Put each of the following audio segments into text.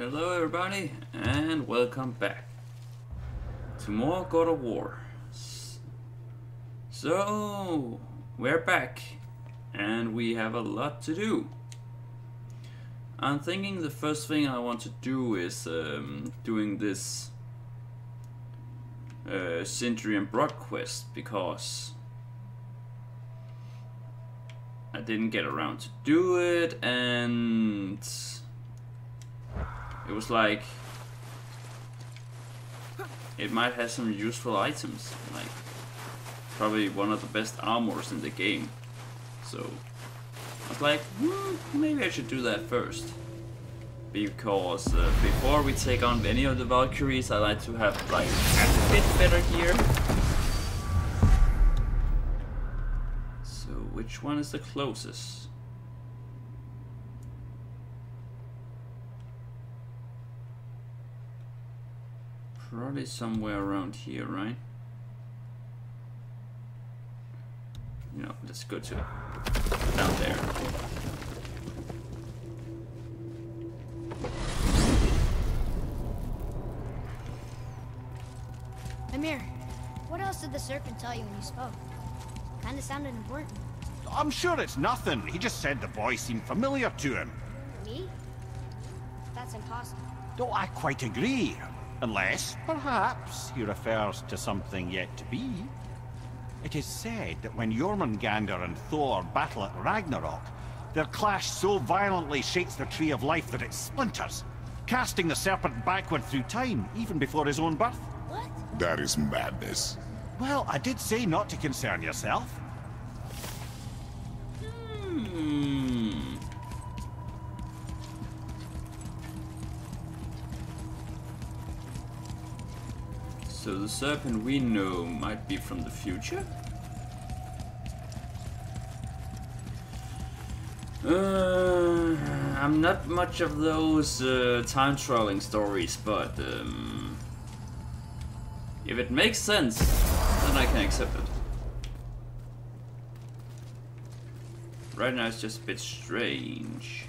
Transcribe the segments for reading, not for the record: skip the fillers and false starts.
Hello everybody and welcome back to more God of War. So we're back and we have a lot to do. I'm thinking the first thing I want to do is doing this Sindri and Brok quest, because I didn't get around to do it, and it was like it might have some useful items, like probably one of the best armors in the game. So I was like, maybe I should do that first, because before we take on any of the Valkyries, I like to have like a bit better gear. So which one is the closest? Probably somewhere around here, right? No, let's go to down there. Mimir, what else did the serpent tell you when you spoke? Kinda sounded important. I'm sure it's nothing. He just said the boy seemed familiar to him. Me? That's impossible. Don't I quite agree? Unless, perhaps, he refers to something yet to be. It is said that when Jormungandr and Thor battle at Ragnarok, their clash so violently shakes the Tree of Life that it splinters, casting the serpent backward through time, even before his own birth. What? That is madness. Well, I did say not to concern yourself. So the serpent we know might be from the future? I'm not much of those time traveling stories, but if it makes sense, then I can accept it. Right now it's just a bit strange.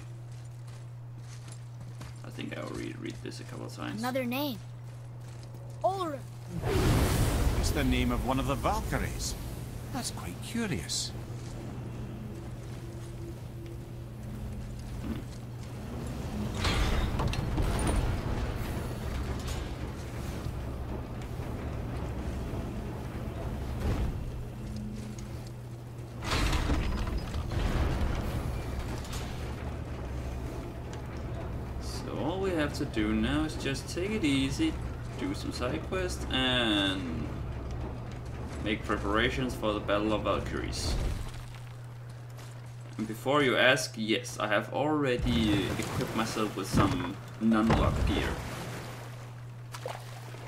I think I'll read this a couple of times. Another name. Ulrich. It's the name of one of the Valkyries. That's quite curious. So all we have to do now is just take it easy, do some side quests, and make preparations for the Battle of Valkyries. And before you ask, yes, I have already equipped myself with some non-lock gear.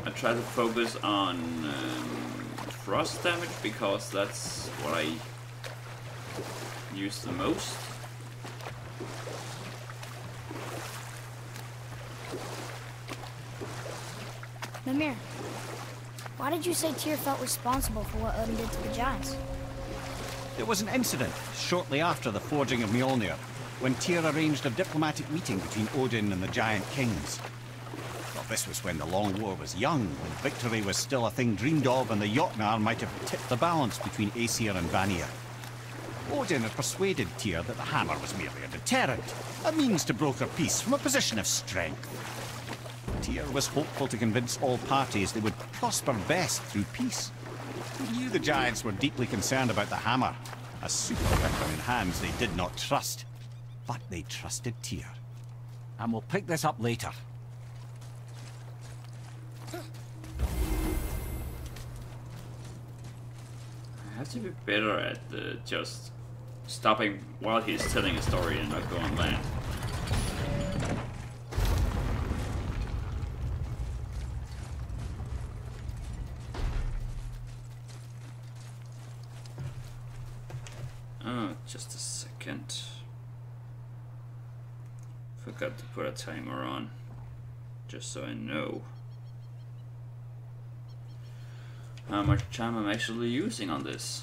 I try to focus on frost damage, because that's what I use the most. Mimir, why did you say Tyr felt responsible for what Odin did to the giants? There was an incident shortly after the forging of Mjolnir, when Tyr arranged a diplomatic meeting between Odin and the giant kings. Well, this was when the Long War was young, when victory was still a thing dreamed of, and the Jotnar might have tipped the balance between Aesir and Vanir. Odin had persuaded Tyr that the hammer was merely a deterrent, a means to broker peace from a position of strength. Tyr was hopeful to convince all parties they would prosper best through peace. He knew the giants were deeply concerned about the hammer, a super weapon in hands they did not trust. But they trusted Tyr. And we'll pick this up later. I have to be better at just stopping while he's telling a story and not go on land. Oh, just a second. Forgot to put a timer on, just so I know how much time I'm actually using on this.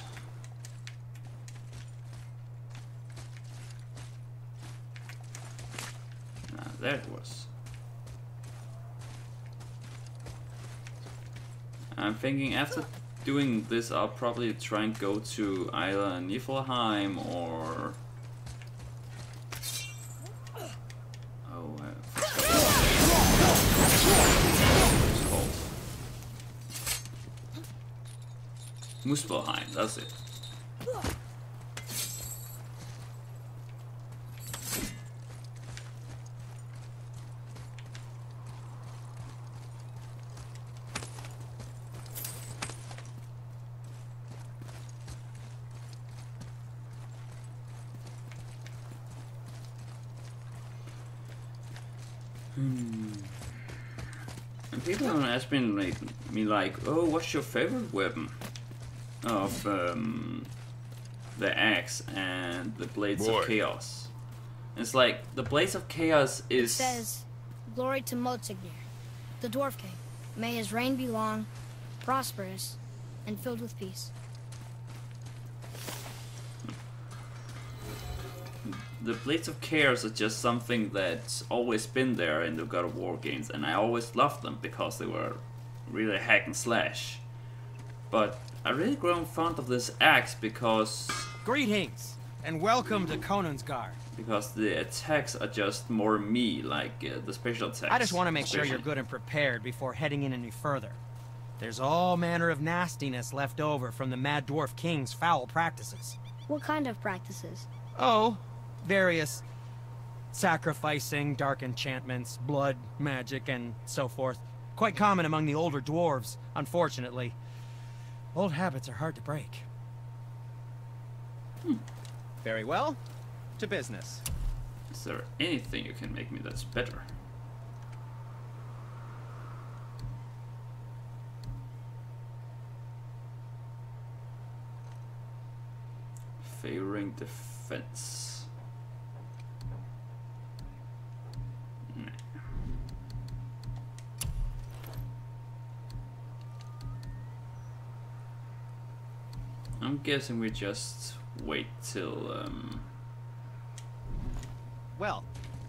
There it was. I'm thinking after doing this, I'll probably try and go to either Niflheim or... Oh, it's called Muspelheim, that's it. And people have asked me like, oh, what's your favorite weapon of the axe and the Blades of Chaos? And it's like the Blades of Chaos is. It says, "Glory to Motsignir, the Dwarf King. May his reign be long, prosperous, and filled with peace." The Blades of Chaos are just something that's always been there in the God of War games, and I always loved them because they were really hack and slash. But I really grown fond of this axe because... Greetings, and welcome to Konungsgard. Because the attacks are just more me, like the special attacks. I just want to make sure you're good and prepared before heading in any further. There's all manner of nastiness left over from the Mad Dwarf King's foul practices. What kind of practices? Oh, various sacrificing, dark enchantments, blood, magic, and so forth. Quite common among the older dwarves, unfortunately. Old habits are hard to break. Very well. To business. Is there anything you can make me that's better? Favoring defense. Nah. I'm guessing we just wait till Well,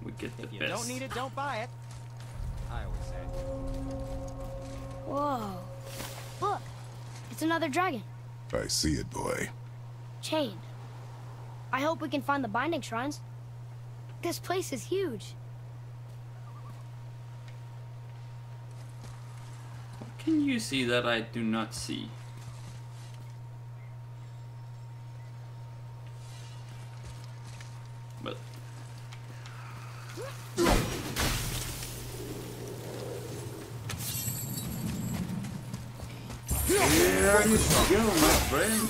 we get the if you best. don't need it, don't buy it. I always say. Whoa. Look, it's another dragon. I see it, boy. Chained. I hope we can find the binding shrines. This place is huge. What can you see that I do not see? But here you go, my friend.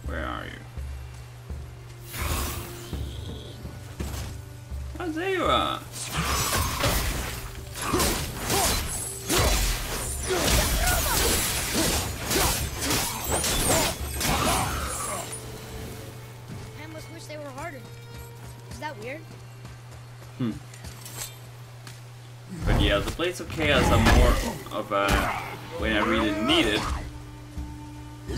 Where are you? Oh, there you are. I almost wish they were harder. Is that weird? But yeah, the Blades of Chaos are more of a when I really need it. Or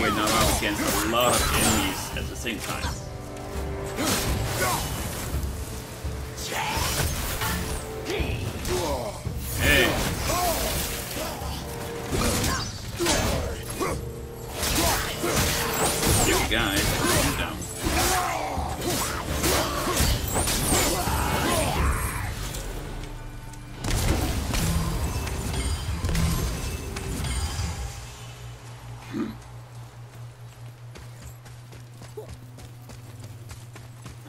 when I'm up against a lot of enemies at the same time. Hey! You guys, calm down.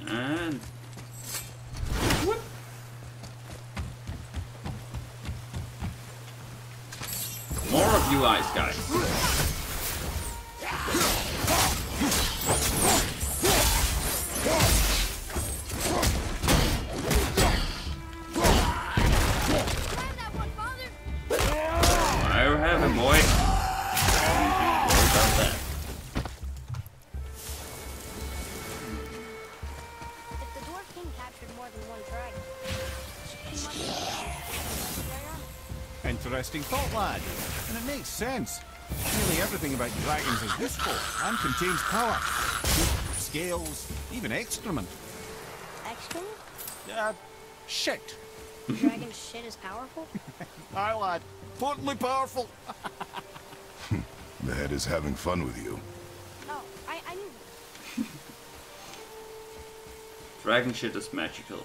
And whoop. More of you ice guys. I have him, boy. Don't worry about that. If the Dwarf King captured more than one dragon, he must have right on. Interesting thought, lad. And it makes sense. Nearly everything about dragons is useful and contains power. Scales, even excrement. Excrement? Shit. Dragon shit is powerful? Aye, lad. Potently powerful. The head is having fun with you. Oh, I knew. Dragon shit is magical.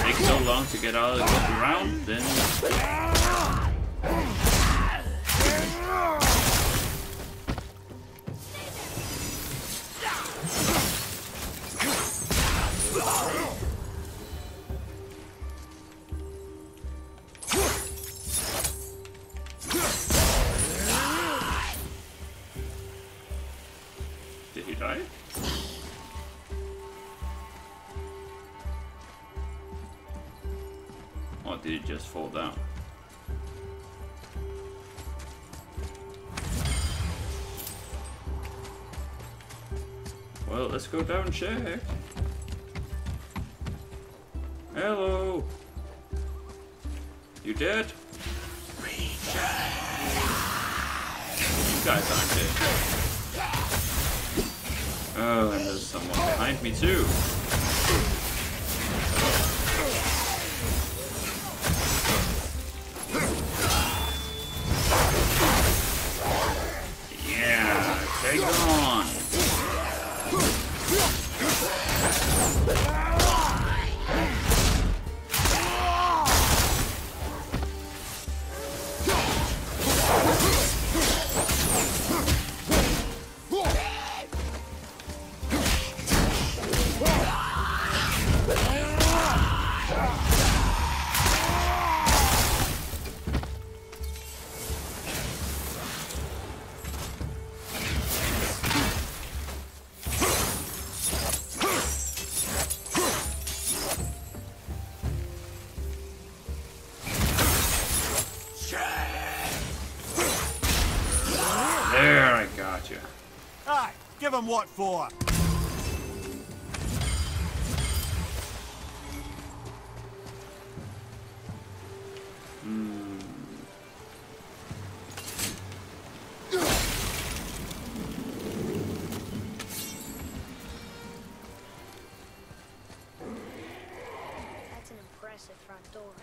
Takes so long to get out of the ground, then did he die? Or did he just fall down? Well, let's go down and check. Hello. You dead? You guys aren't dead. Oh, and there's someone behind me too. Yeah, take it on. There, I got you. Aye, give him what for. That's an impressive front door.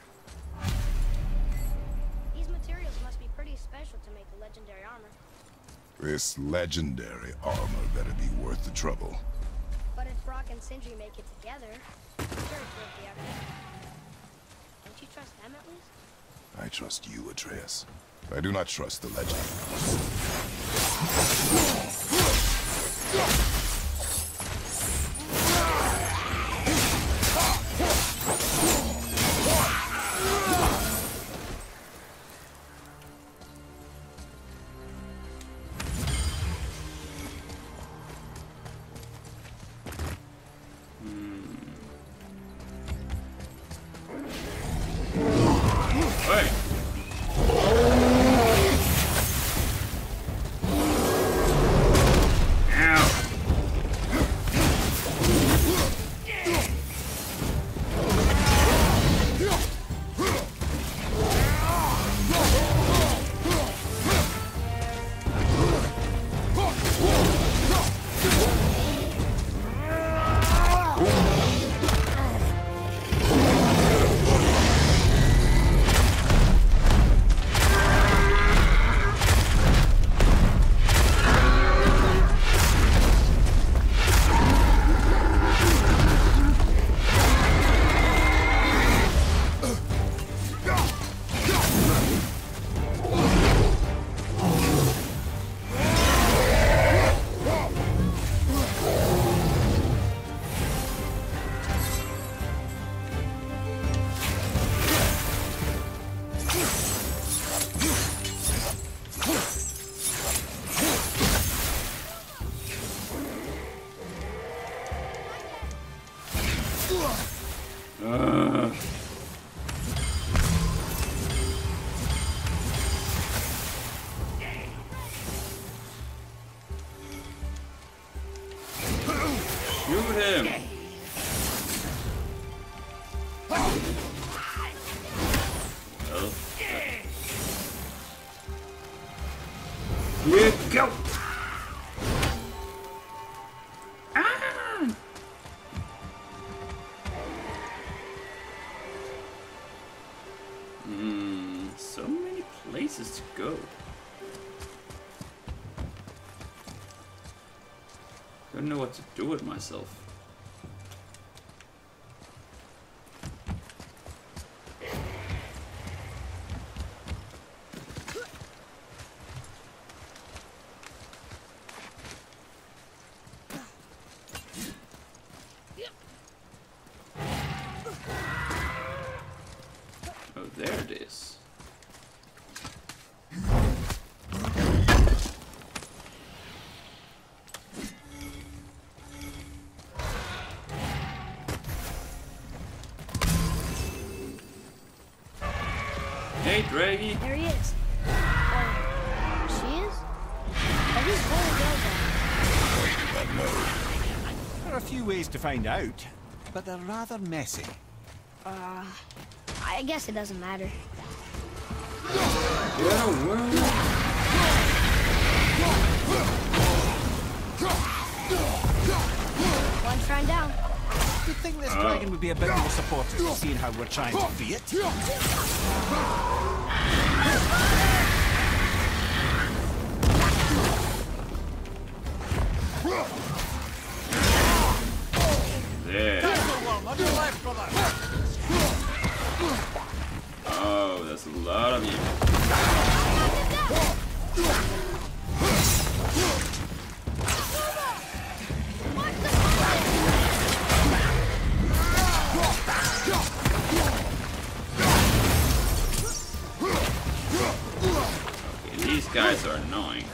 These materials must be pretty special to make the legendary armor. This legendary armor better be worth the trouble. But if Brock and Sindri make it together, sure it's worth the effort. Don't you trust them at least? I trust you, Atreus. I do not trust the legend. Hey! Shoot him! Well, here we go! Ah! So many places to go. Don't know what to do with myself. Oh, there it is. Hey, Draggy. There he is. Or she is? Are these boys girls? There are a few ways to find out, but they're rather messy. I guess it doesn't matter. Yeah, well. One shrine down. You'd think this dragon would be a bit more supportive, seeing how we're trying to free it. There. Oh, that's a lot of you. Okay, these guys are annoying.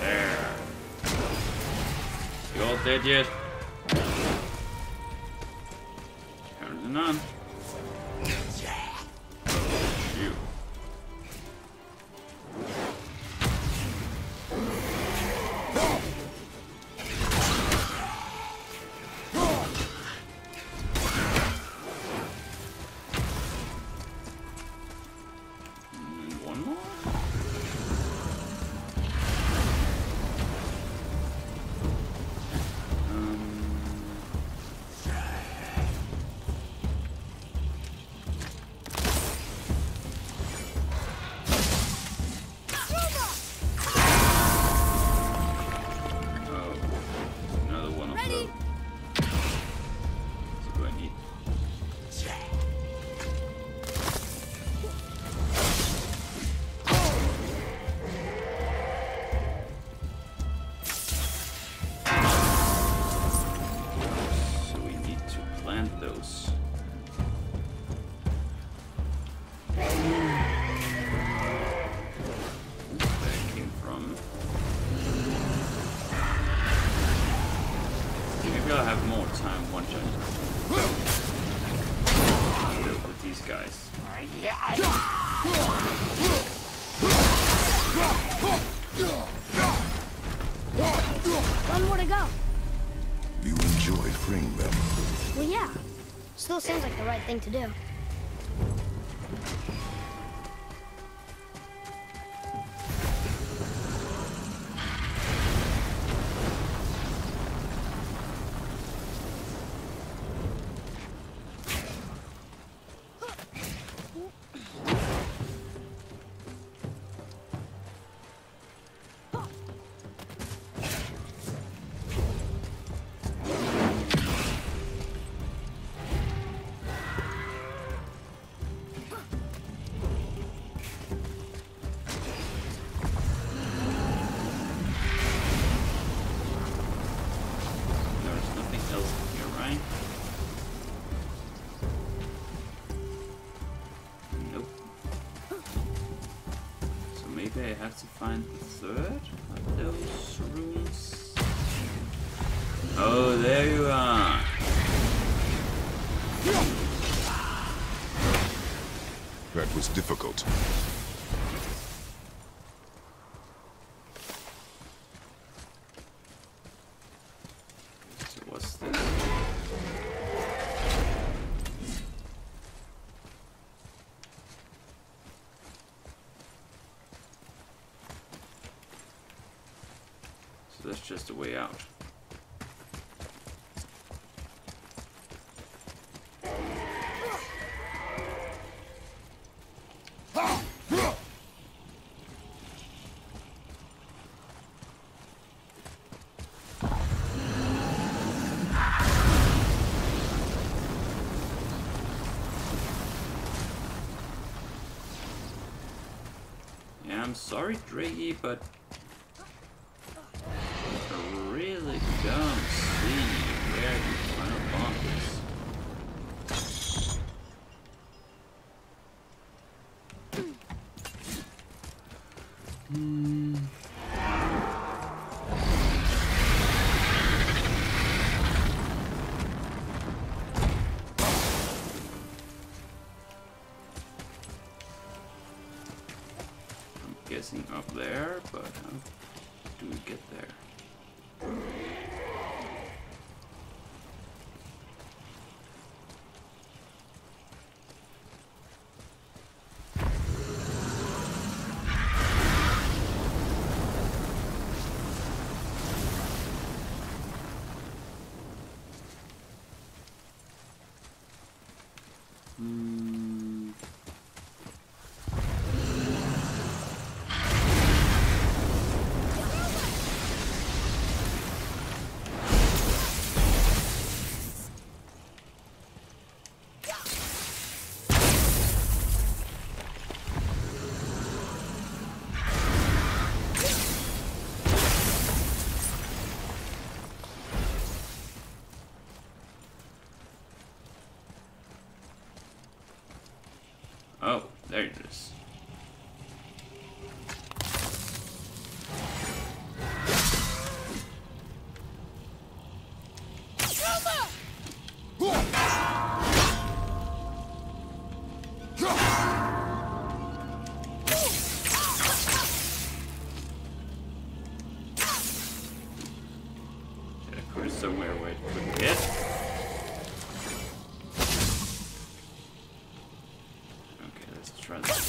There. You all dead yet? Apparently none. You. And one more. Another one of those. So do I need? So we need to plant those. Where it came from. Maybe I'll have more time once I deal with these guys. One more to go. You enjoy freeing them. Well, yeah. Still seems like the right thing to do. There's nothing else here, right? have to find the third of those rooms. Oh, there you are. That was difficult. So what's this? So that's just a way out. Yeah, I'm sorry, Draggy, but I really don't see where the final bomb is. Guessing up there, but how do we get there? Oh, there it is. Should I put it somewhere where it couldn't hit? Okay, let's try this.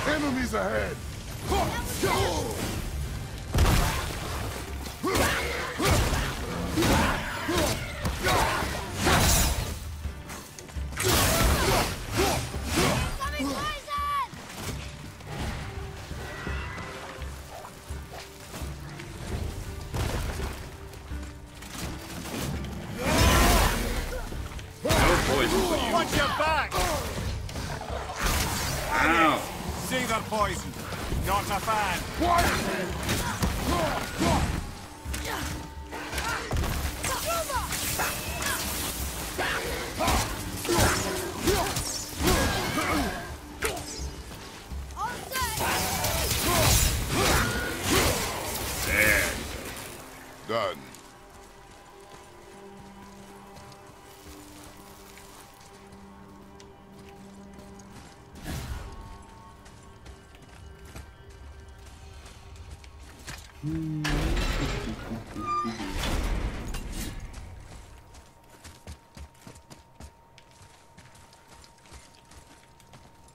Enemies ahead! Watch your back! Ow! See their poison. Not a fan. There. Done.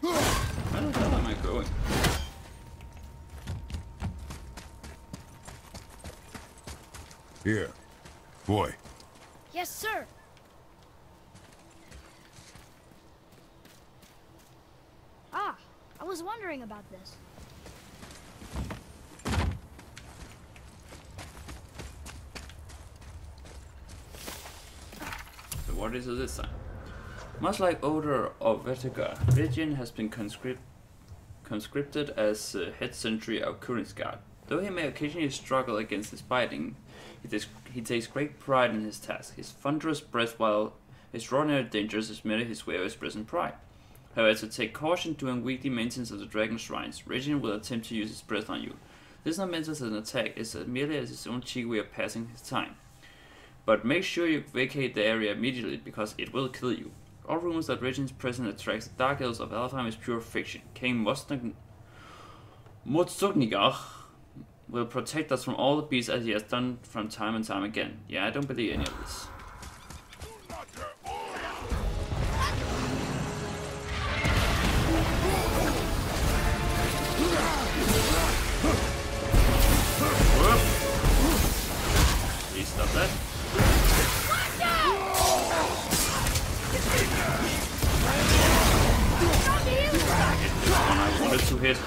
Where the hell am I going? Here. Boy. Yes, sir. Ah, I was wondering about this. party to this time. Much like Odor of Vertiga, Regin has been conscripted as head sentry of Kurinsgard. Though he may occasionally struggle against his biting, he takes great pride in his task. His thunderous breath, while extraordinary dangers, is merely his way of expressing pride. However, to take caution during weekly maintenance of the dragon shrines, Regin will attempt to use his breath on you. This is not meant as an attack, it's merely as his own cheeky way of passing his time. But make sure you vacate the area immediately, because it will kill you. All rumors that Regin's presence attracts the Dark Elves of Alfheim is pure fiction. King Motsugnigar will protect us from all the beasts as he has done from time and time again. Yeah, I don't believe any of this. Whoop. Please stop that. One I wanted to hit.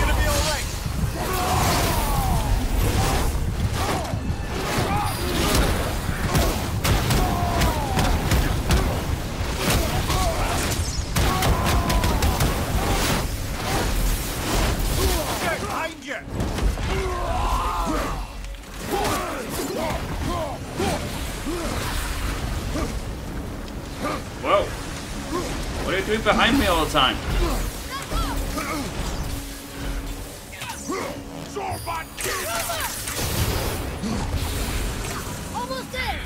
Gonna be all right. Whoa! What are you doing behind me all the time? Almost there!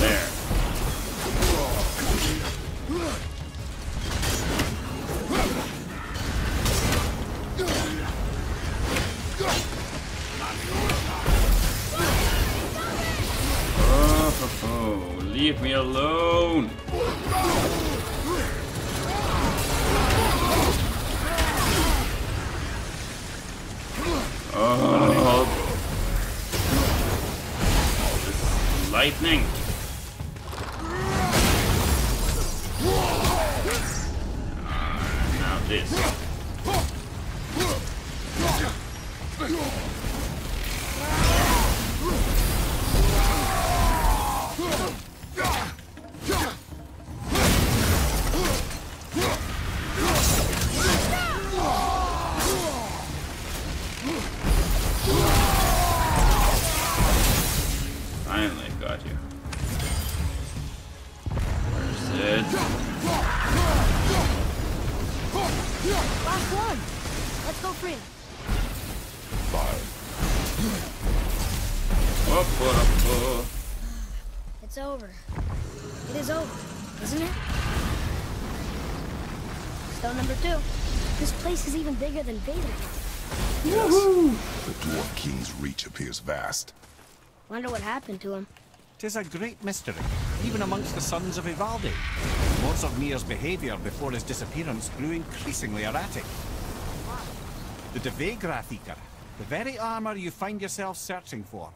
There. Oh, leave me alone. Oh, this lightning. Now this. Finally got you. Where's it? Last one! Let's go free. Oh. It's over. It is over, isn't it? Stone number 2. This place is even bigger than Vadertown. Yes. The Dwarf King's reach appears vast. Wonder what happened to him. 'Tis a great mystery, even amongst the sons of Ivaldi. Mozartmir's behaviour before his disappearance grew increasingly erratic. The Devegrathikar, the very armour you find yourself searching for.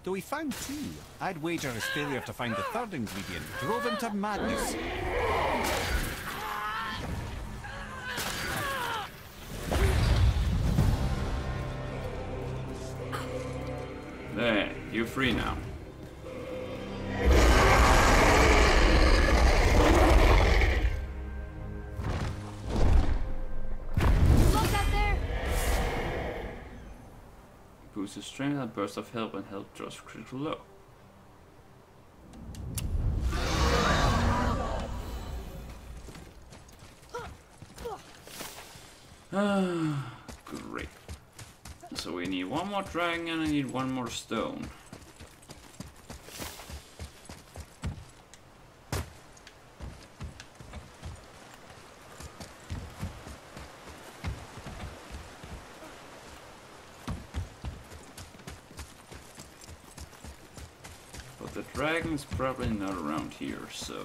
Though he found 2, I'd wager his failure to find the 3rd ingredient drove him to madness. There, you're free now. Look out there! Boost his strength and burst of help and help draws critical low. Great. So we need one more dragon and I need one more stone. dragon's probably not around here, so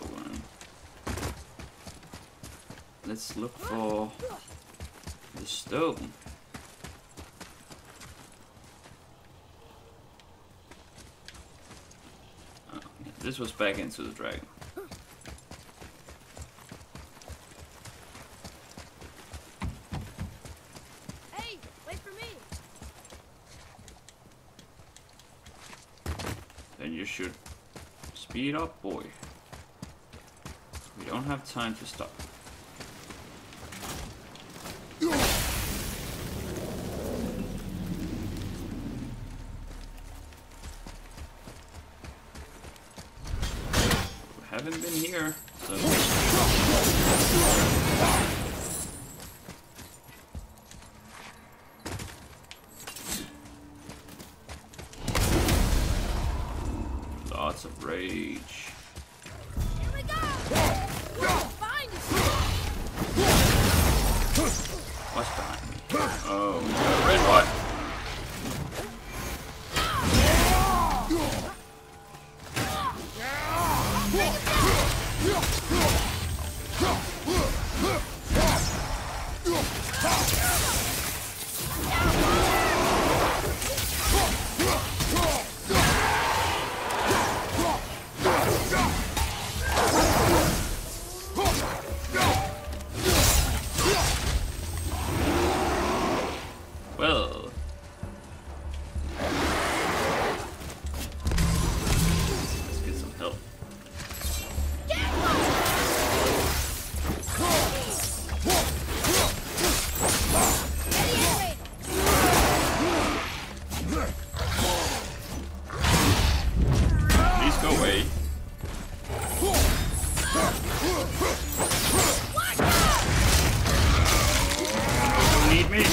let's look for the stone. Oh, yeah, this was back into the dragon. Hey, wait for me. Then you should speed up, boy. We don't have time to stop. We haven't been here, so... Lots of rage. Here we go. Find it. What's behind me? Oh, we got a red one. Well, let's get some help. Please go away. Don't need me.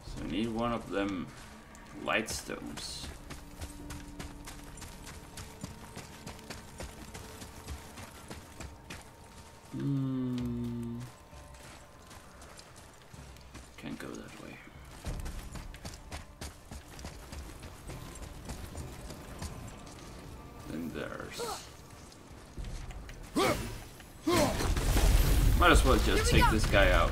So I need one of them light stones. Can't go that way. Then there's... Might as well just take this guy out.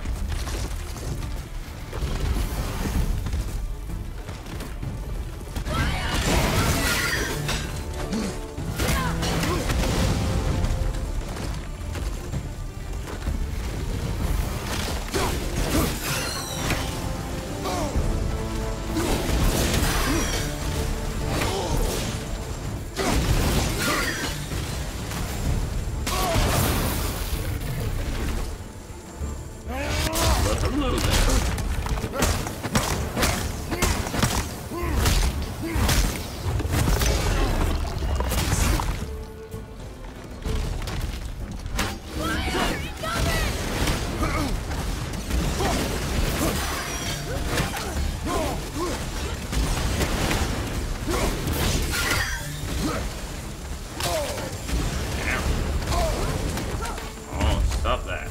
Well, hello there. Oh, stop that.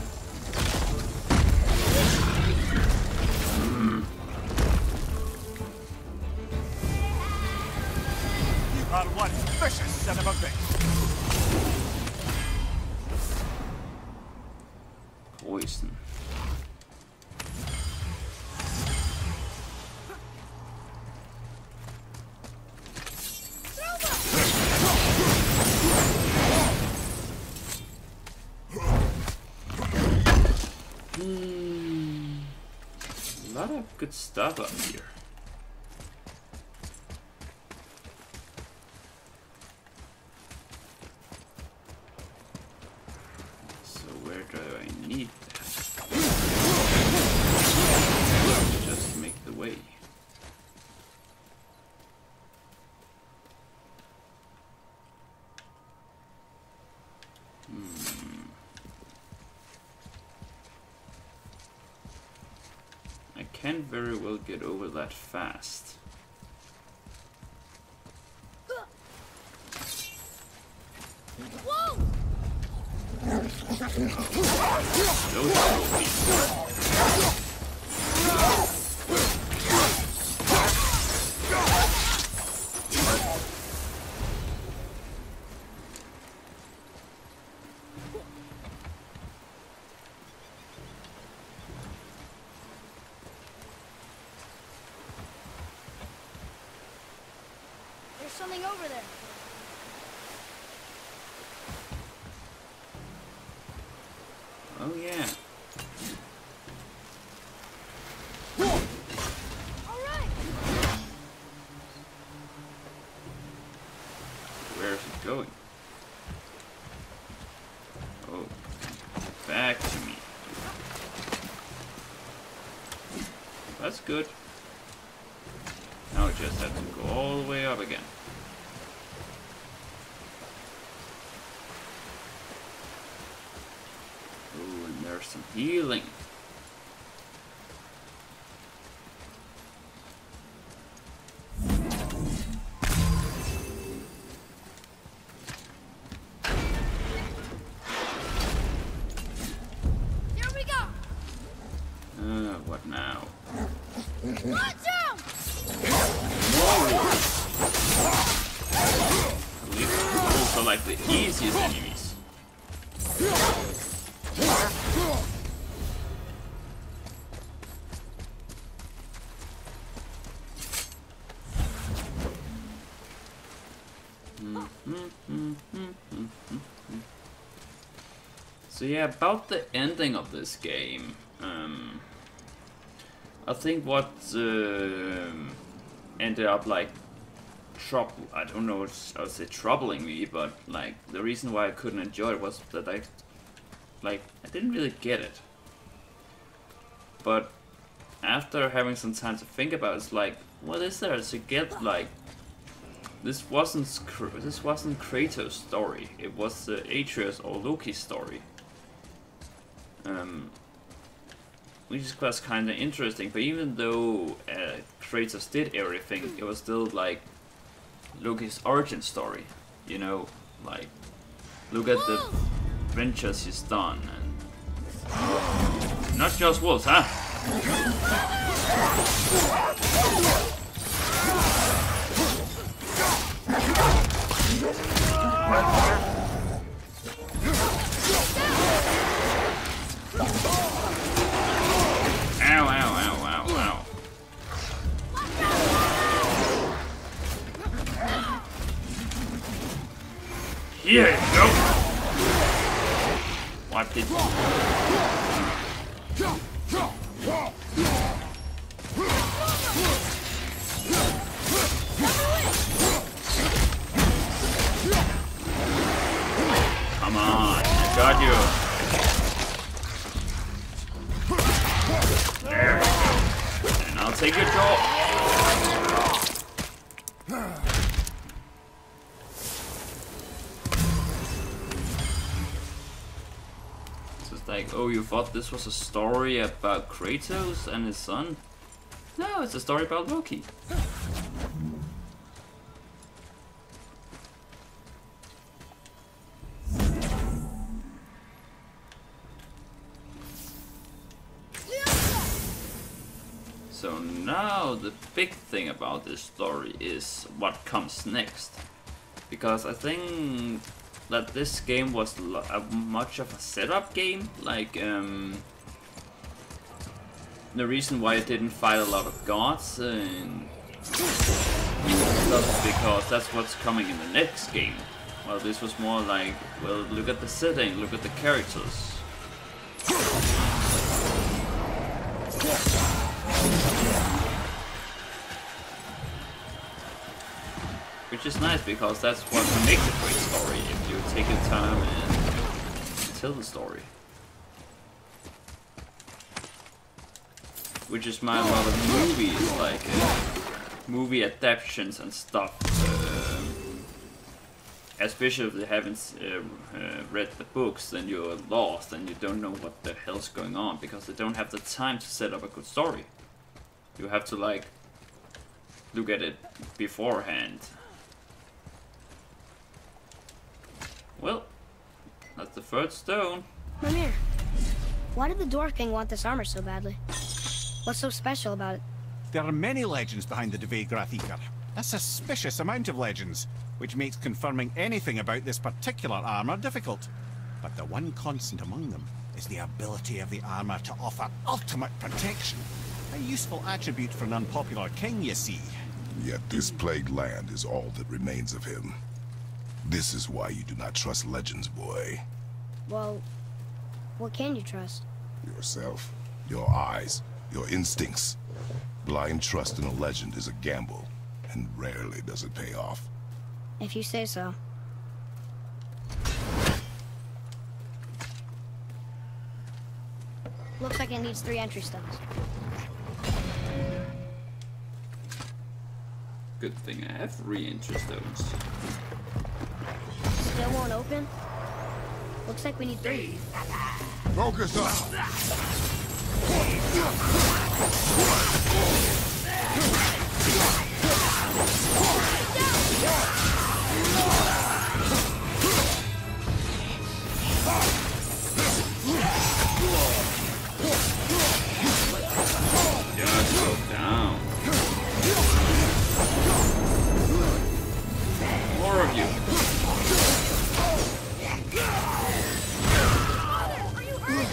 You are one vicious son of a bitch. Poison. A lot of good stuff up here. So where do I need that? Just make the way. can't very well get over that fast. Whoa! Those trophies. There's something over there. Oh yeah. All right. Where is it going? Oh, back to me. That's good. Now I just have to go all the way up again. Oh, and there's some healing. Here we go. What now? Watch out! At least those are like the easiest enemies. So yeah, about the ending of this game, I think what ended up like I don't know if I would say troubling me, but like the reason why I couldn't enjoy it was that I didn't really get it. But after having some time to think about it, it's like, what is there to get? Like, this wasn't Kratos' story. It was Atreus or Loki's story. Which was kind of interesting. But even though Kratos did everything, it was still like Loki's origin story. You know, like, look at the adventures he's done, and not just wolves, huh? Ow, ow, ow, ow, ow. Here you go. What did Come on, I got you. There you go. And I'll take your jaw. Like, oh, you thought this was a story about Kratos and his son? No, it's a story about Loki. So now the big thing about this story is what comes next. Because I think that this game was much of a setup game. Like, the reason why it didn't fight a lot of gods and stuff is because that's what's coming in the next game. Well, this was more like, well, look at the setting, look at the characters. Which is nice, because that's what makes a great story, if you take your time and tell the story. Which is my lot of movies, like movie adaptations and stuff. Especially if you haven't read the books, then you're lost and you don't know what the hell's going on, because they don't have the time to set up a good story. You have to like look at it beforehand. Well, that's the third stone. Mimir, why did the Dwarf King want this armor so badly? What's so special about it? There are many legends behind the Dve Grathikar. A suspicious amount of legends, which makes confirming anything about this particular armor difficult. But the one constant among them is the ability of the armor to offer ultimate protection. A useful attribute for an unpopular king, you see. Yet this plagued land is all that remains of him. This is why you do not trust legends, boy. Well, what can you trust? Yourself, your eyes, your instincts. Blind trust in a legend is a gamble, and rarely does it pay off. If you say so. Looks like it needs 3 entry stones. Good thing I have 3 entry stones. Still won't open? Looks like we need 3. Focus up! Just go down. More of you. Are you hurt?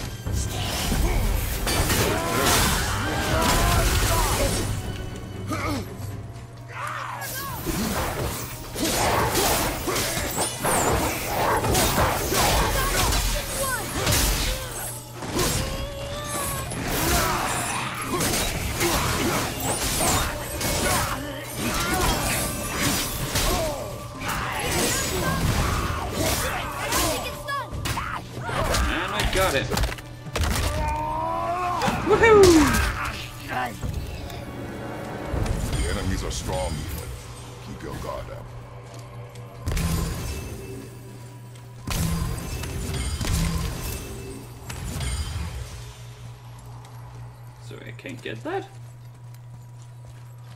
Got it. Woohoo! The enemies are strong. Keep your guard up. So I can't get that?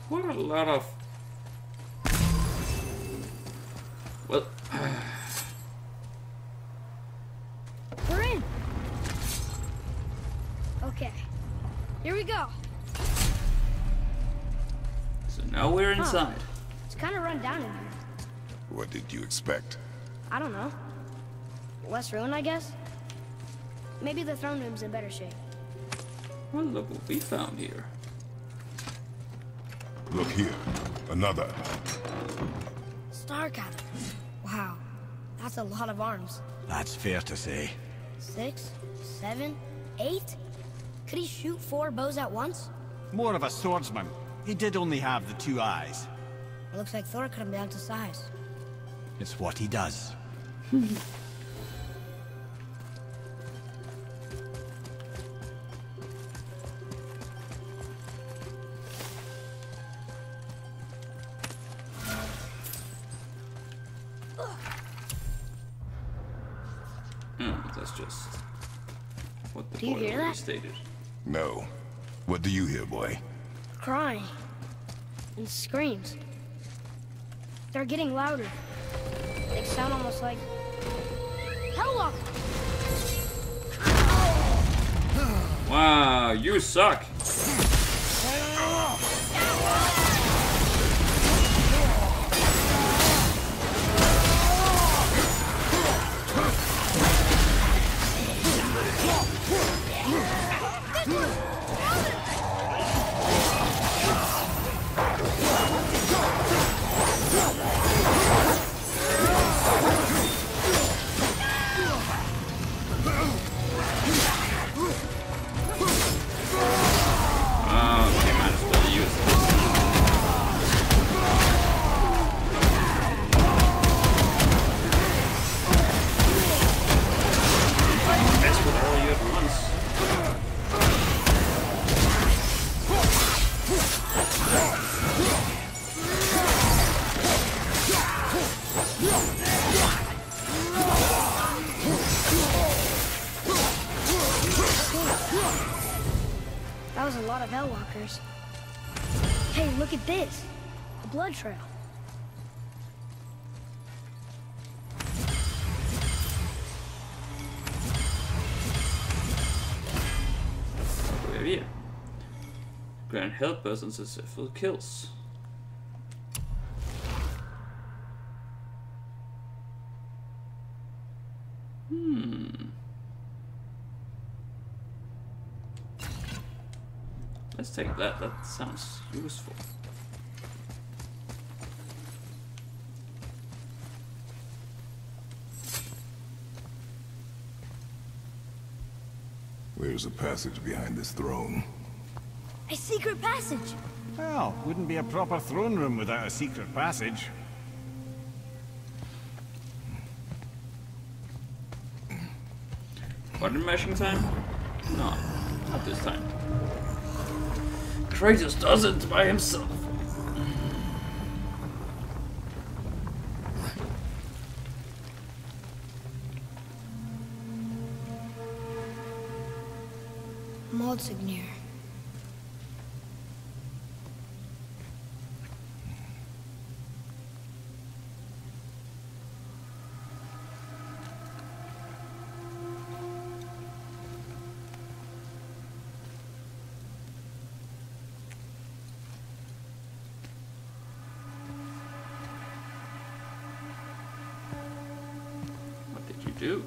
What a lot of... Well... We're in. Okay. Here we go. So now we're inside. It's kind of run down in here. What did you expect? I don't know. Less ruined, I guess? Maybe the throne room's in better shape. Well, look what we found here. Look here. Another. Starkadr. Wow. That's a lot of arms. That's fair to say. 6, 7, 8? Could he shoot 4 bows at once? More of a swordsman. He did only have the 2 eyes. It looks like Thor cut him down to size. It's what he does. That's just what the Do you boy hear already that? stated. No. What do you hear, boy? Crying. And screams. They're getting louder. They sound almost like... Hellwalker! Wow, you suck. That was a lot of Hellwalkers. Hey, look at this. A blood trail. What do we have here? Grant help persons and successful kills. Let's take that. That sounds useful. There's a passage behind this throne. A secret passage. Well, wouldn't be a proper throne room without a secret passage. Button mashing time? No, not this time. Kratos does it by himself. Motsognir. What did you do?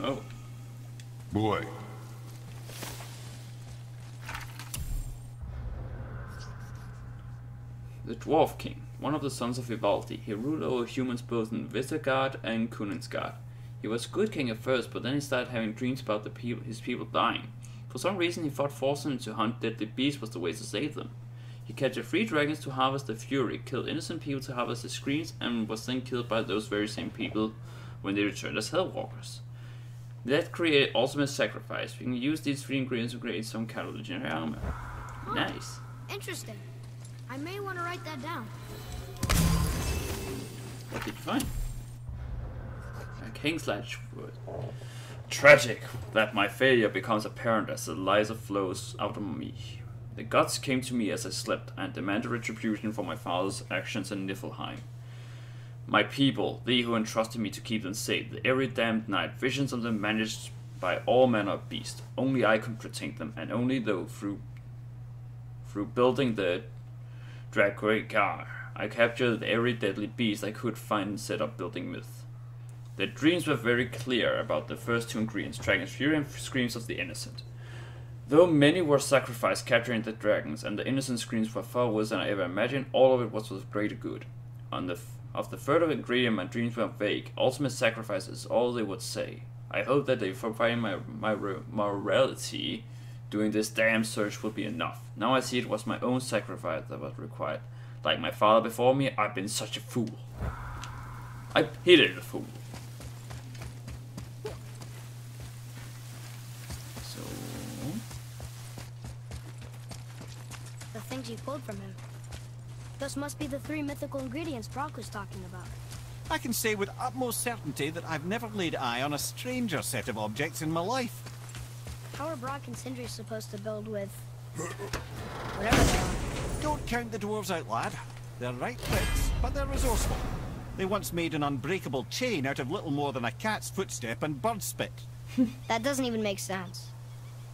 Oh. Boy. The Dwarf King, one of the sons of Ivaldi. He ruled over humans both in Vestergaard and Kunensgard. He was a good king at first, but then he started having dreams about his people dying. For some reason he thought forcing them to hunt deadly beasts was the way to save them. He captured 3 dragons to harvest the fury, killed innocent people to harvest the screens, and was then killed by those very same people when they returned as Hellwalkers. That created ultimate sacrifice. We can use these 3 ingredients to create some kind of legendary armor. Huh. Nice. Interesting. I may want to write that down. What did you find? A king's light word. Tragic that my failure becomes apparent as the light flows out of me. The gods came to me as I slept and demanded retribution for my father's actions in Niflheim. My people, they who entrusted me to keep them safe, every damned night, visions of them managed by all manner of beasts. Only I could protect them, and only though through building the Dragoigar, I captured every deadly beast I could find and set up building myth. The dreams were very clear about the first 2 ingredients, Dragon's Fury and Screams of the Innocent. Though many were sacrificed capturing the dragons, and the innocent screams were far worse than I ever imagined, all of it was for the greater good. Of the third ingredient, my dreams were vague. Ultimate sacrifice is all they would say. I hope that they find my morality doing this damn search would be enough. Now I see it was my own sacrifice that was required. Like my father before me, I've been such a fool. I hated a fool. So... The things you pulled from him. Those must be the 3 mythical ingredients Brock was talking about. I can say with utmost certainty that I've never laid eye on a stranger set of objects in my life. How are Brock and Sindri supposed to build with... whatever they are? Don't count the dwarves out, lad. They're right tricks, but they're resourceful. They once made an unbreakable chain out of little more than a cat's footstep and bird spit. That doesn't even make sense.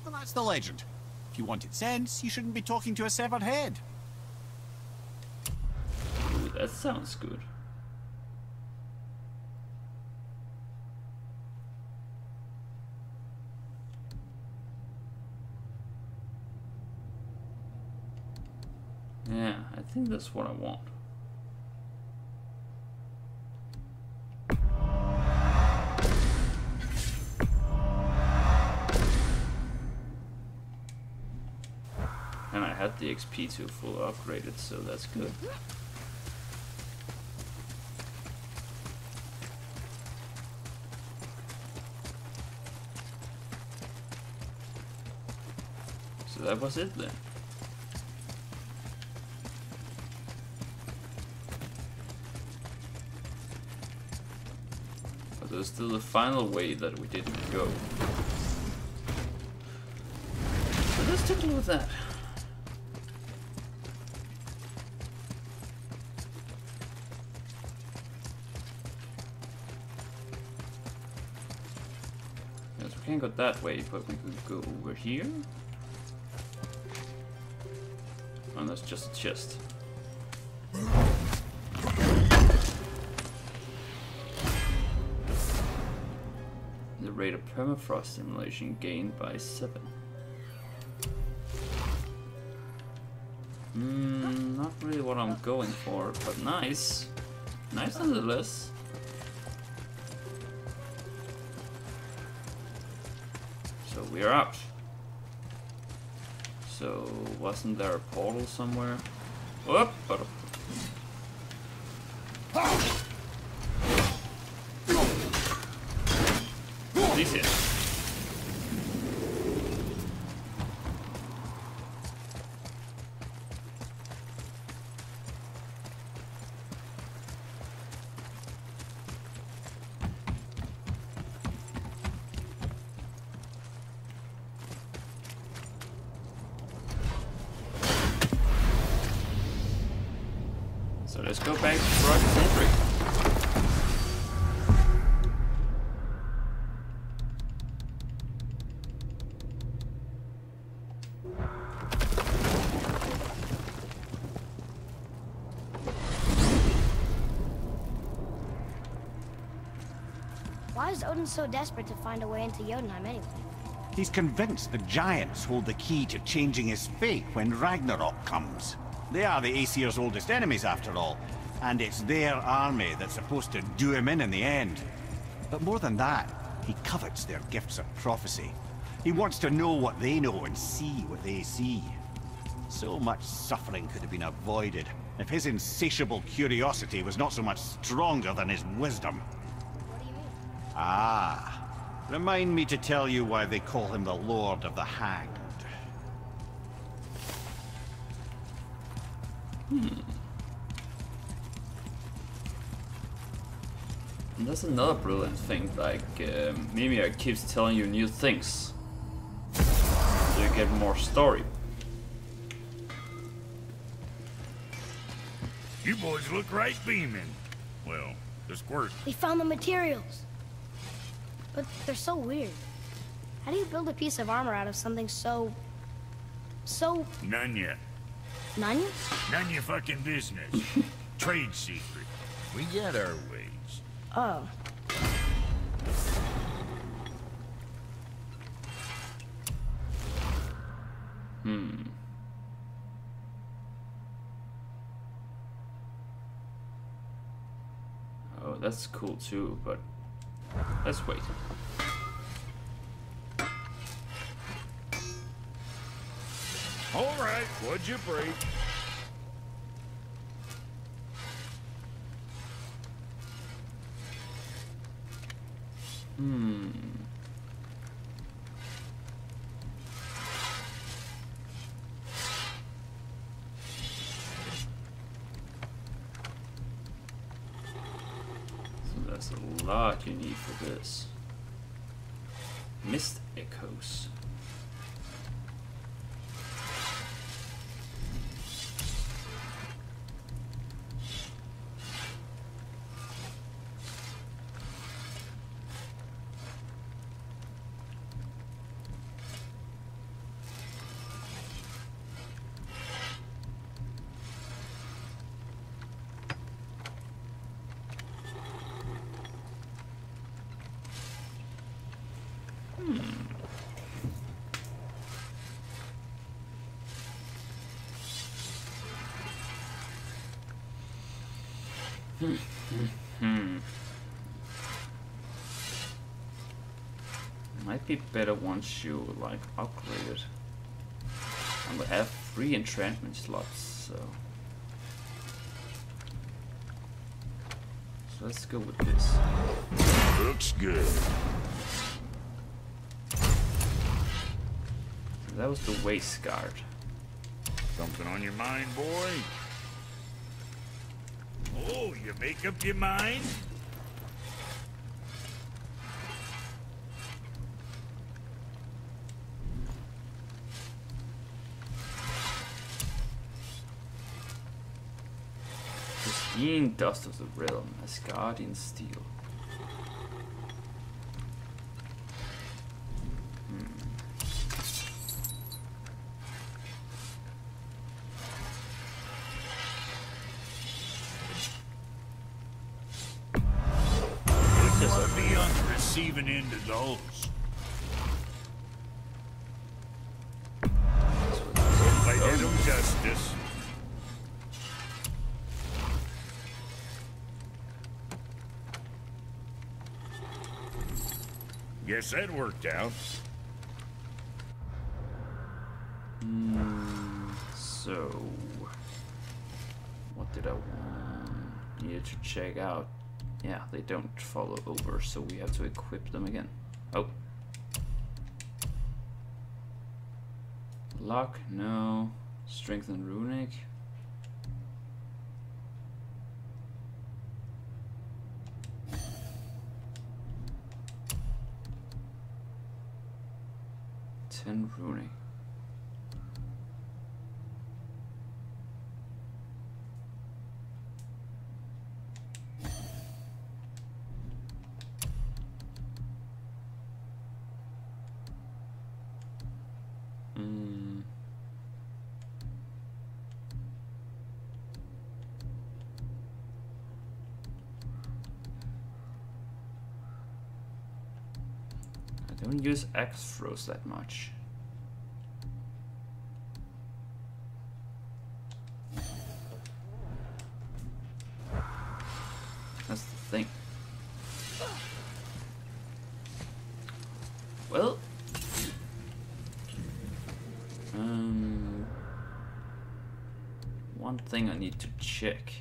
Well, that's the legend. If you wanted sense, you shouldn't be talking to a severed head. Ooh, that sounds good. Yeah, I think that's what I want. And I had the XP to full upgraded, so that's good. So that was it then. But there's still the final way that we didn't go. take a look at that. Yes, we can't go that way, but we could go over here. Oh, that's just a chest. The rate of permafrost stimulation gained by 7. Not really what I'm going for, but nice. Nice nonetheless. So we're out. So wasn't there a portal somewhere? Whoop! This is. So let's go back to Project Sentry. Why is Odin so desperate to find a way into Jotunheim anyway? He's convinced the giants hold the key to changing his fate when Ragnarok comes. They are the Aesir's oldest enemies, after all, and it's their army that's supposed to do him in the end. But more than that, he covets their gifts of prophecy. He wants to know what they know and see what they see. So much suffering could have been avoided if his insatiable curiosity was not so much stronger than his wisdom. What do you mean? Ah, remind me to tell you why they call him the Lord of the Hanged. And that's another brilliant thing, like Mimir keeps telling you new things. So you get more story. You boys look right beaming. Well, the squirt. They found the materials. But they're so weird. How do you build a piece of armor out of something so... None yet. None? None your fucking business. Trade secret. We get our ways. Oh. Oh, that's cool too, but let's wait. All right, what'd you break? So there's a lot you need for this. Mist echoes. Might be better once you like upgrade it. And we have 3 enchantment slots, so let's go with this. Looks good. So that was the waist guard. Something on your mind, boy? Oh, you make up your mind? Pristine dust of the realm, Asgardian steel. I'll be on the receiving end of those. Hope I did 'em justice. Guess that worked out. So, what did I want? Needed to check out. Yeah, they don't follow over, so we have to equip them again. Oh. Luck, no. Strength and runic. Runic. I don't use axe throws that much. That's the thing. Well, one thing I need to check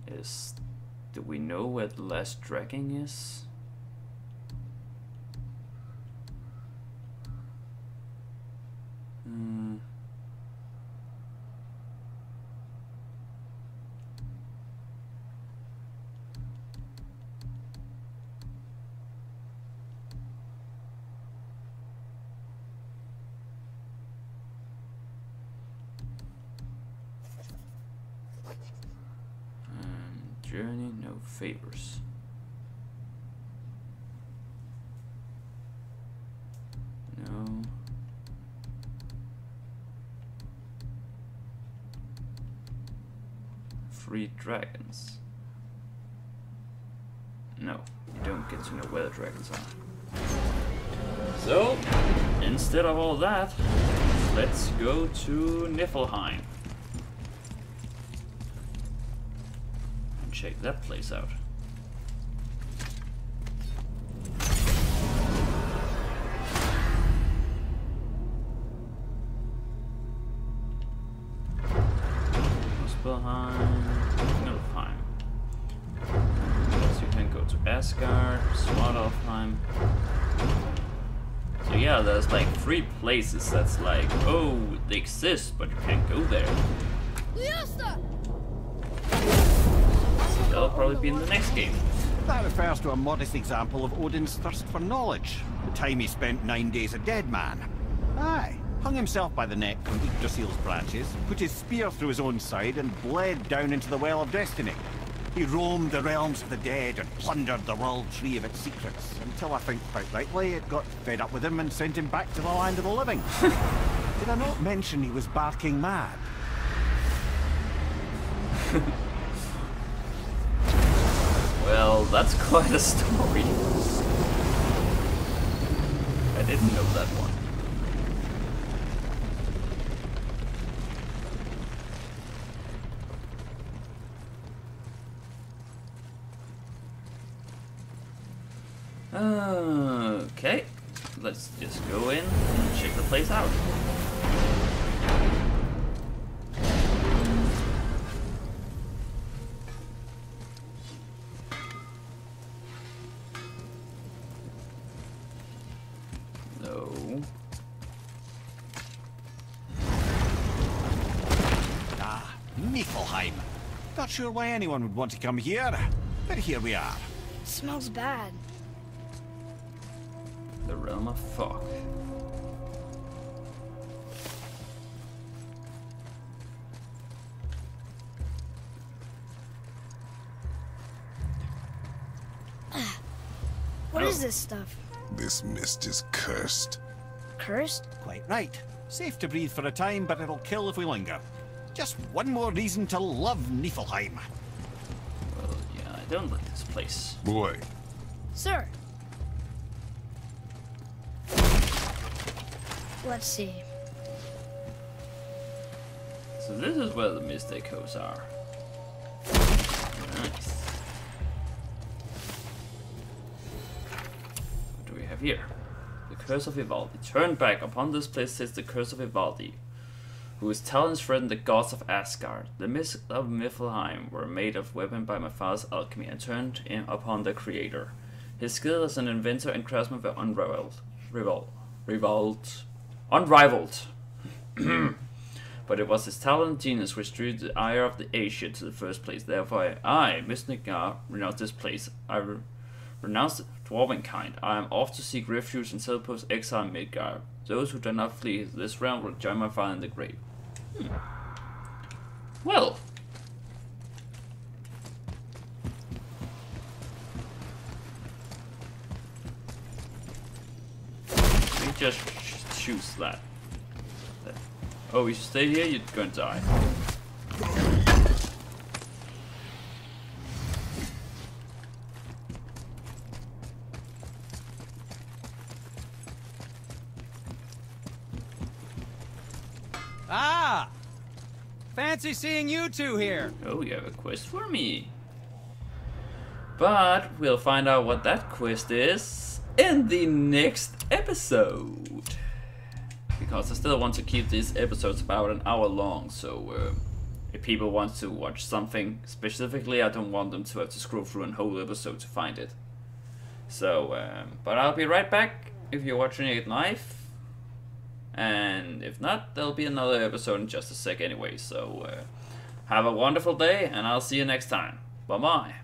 is, do we know where the last dragon is? Journey, no favors. No. Free dragons. No, you don't get to know where the dragons are. So, instead of all that, let's go to Niflheim. Check that place out. Muspelheim, Niflheim. So you can go to Asgard, Svartalfheim. So yeah, there's like 3 places that's like, oh, they exist, but you can't go there. Leosta! That'll probably be in the next game. That refers to a modest example of Odin's thirst for knowledge. The time he spent 9 days a dead man. Aye, hung himself by the neck from Yggdrasil's branches, put his spear through his own side, and bled down into the Well of Destiny. He roamed the realms of the dead and plundered the World Tree of its secrets, until I think quite rightly it got fed up with him and sent him back to the land of the living. Did I not mention he was barking mad? Well, that's quite a story. I didn't know that one. Okay, let's just go in and check the place out. No. Ah, Niflheim. Not sure why anyone would want to come here, but here we are. It smells bad. The realm of fog. What is this stuff? This mist is cursed. Cursed? Quite right. Safe to breathe for a time, but it'll kill if we linger. Just one more reason to love Niflheim. Well, yeah, I don't like this place. Boy, Sir. Let's see. So this is where the mist echoes are. Nice. What do we have here? The Curse of Ivaldi. Turn back. Upon this place sits the Curse of Ivaldi, whose talons threaten the gods of Asgard. The mists of Niflheim were made of weapon by my father's alchemy and turned in upon the creator. His skill as an inventor and craftsman were unrivaled. But it was his talent and genius which drew the ire of the Aesir to the first place. Therefore, I, Mistngar, renounce this place. I renounce dwarvenkind. I am off to seek refuge in Selpo's exile in Midgard. Those who do not flee this realm will join my father in the grave. Well. Let me just choose that. Oh, you stay here, you're going to die. Ah! Fancy seeing you two here. Oh, you have a quest for me. But we'll find out what that quest is in the next episode. Because I still want to keep these episodes about an hour long, so if people want to watch something specifically, I don't want them to have to scroll through a whole episode to find it. So, but I'll be right back if you're watching it live. And if not, there'll be another episode in just a sec anyway. So, have a wonderful day, and I'll see you next time. Bye-bye.